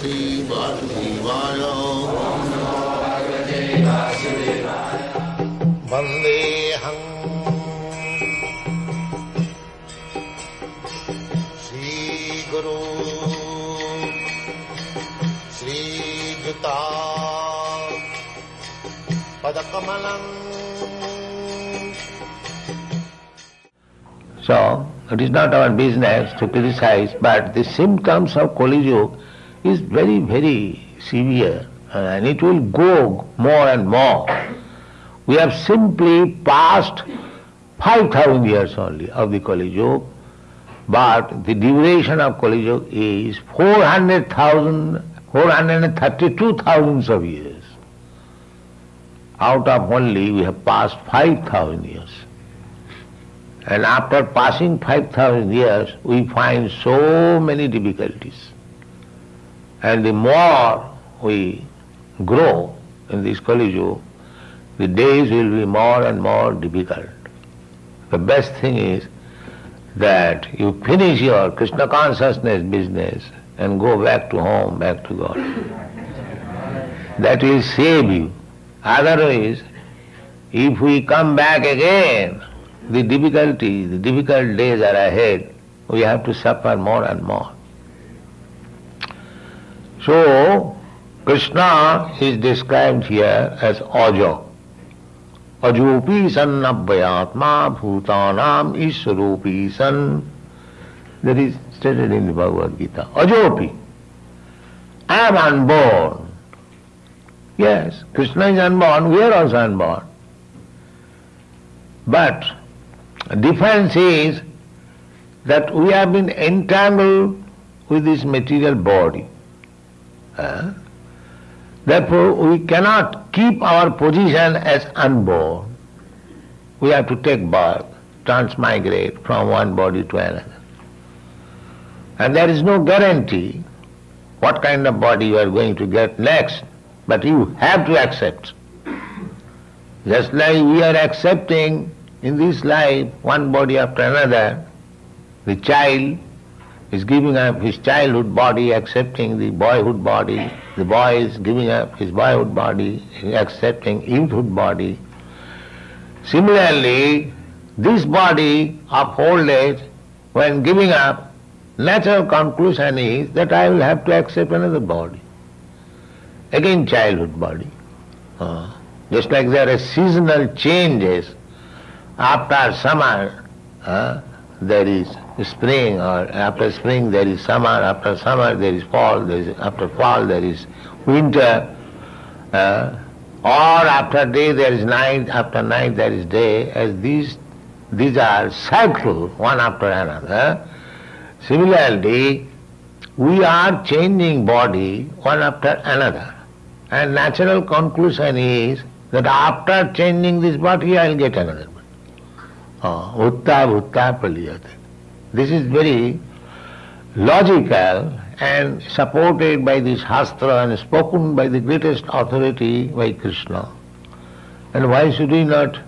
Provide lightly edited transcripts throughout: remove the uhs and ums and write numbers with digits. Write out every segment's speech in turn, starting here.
Bhagavate Vasudevaya. Vandeham Shri Guru Shri Juta Padakamalam. So, it is not our business to criticize, but the symptoms of Kali Yuga is very, very severe, and it will go more and more. We have simply passed 5,000 years only of the Kali Yuga, but the duration of Kali Yuga is 432,000 of years. Out of only we have passed 5,000 years. And after passing 5,000 years, we find so many difficulties. And the more we grow in this Kali Yuga, the days will be more and more difficult. The best thing is that you finish your Krishna consciousness business and go back to home, back to God. That will save you. Otherwise, if we come back again, the difficult days are ahead. We have to suffer more and more. So, Krishna is described here as Ajo. Ajopi san abhyatma bhutanam iswarupi san. That is stated in the Bhagavad Gita. Ajopi. I am unborn. Yes, Krishna is unborn, we are also unborn. But the difference is that we have been entangled with this material body. Therefore, we cannot keep our position as unborn. We have to take birth, transmigrate from one body to another. And there is no guarantee what kind of body you are going to get next, but you have to accept. Just like we are accepting in this life one body after another, the child is giving up his childhood body, accepting the boyhood body. The boy is giving up his boyhood body, accepting youthhood body. Similarly, this body of old age, when giving up, natural conclusion is that I will have to accept another body. Again childhood body. Just like there are seasonal changes. After summer, there is spring, or after spring there is summer, after summer there is fall, after fall there is winter, or after day there is night, after night there is day, as these are cycles one after another. Similarly, we are changing body one after another, and natural conclusion is that after changing this body I will get another body. Utta bhutta paliyate. This is very logical and supported by this Shastra and spoken by the greatest authority, by Krishna. And why should we not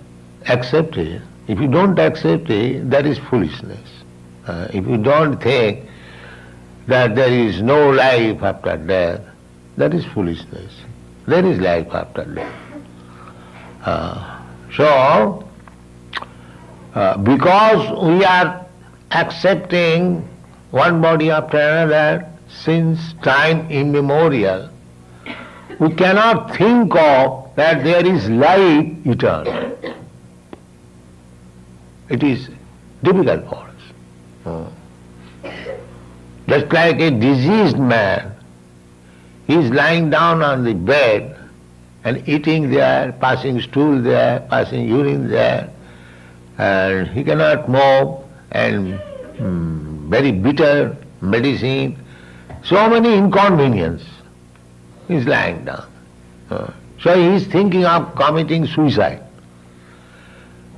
accept it? If you don't accept it, that is foolishness. If you don't think that there is no life after death, that is foolishness. There is life after death. Because we are accepting one body after another since time immemorial, we cannot think of that there is life eternal. It is difficult for us. Just like a diseased man, he is lying down on the bed and eating there, passing stool there, passing urine there, and he cannot move, and very bitter medicine, so many inconvenience. He is lying down. So he is thinking of committing suicide.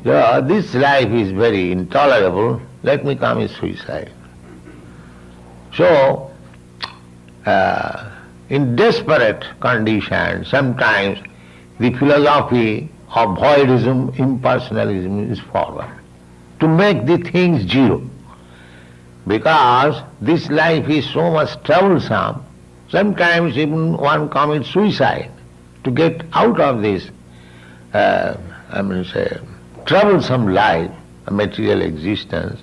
So this life is very intolerable, let me commit suicide. So, in desperate conditions, sometimes the philosophy of voidism, impersonalism is forward, to make the things zero. Because this life is so much troublesome, Sometimes even one commits suicide to get out of this, troublesome life, a material existence.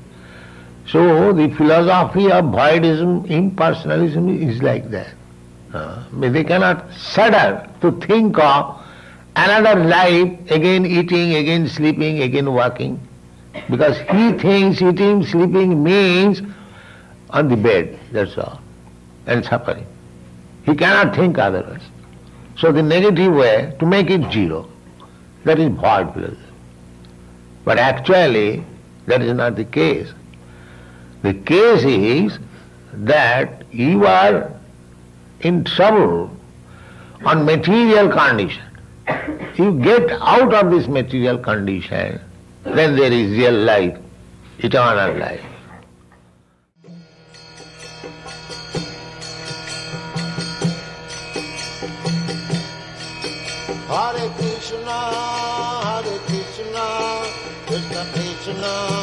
So the philosophy of voidism, impersonalism is like that. They cannot shudder to think of another life, again eating, again sleeping, again walking. Because he thinks eating, sleeping means on the bed, that's all, and suffering. He cannot think otherwise. So the negative way to make it zero, that is void philosophy. But actually, that is not the case. The case is that you are in trouble on material condition. You get out of this material condition, then there is real life, eternal life. Hare Krishna, Krishna Krishna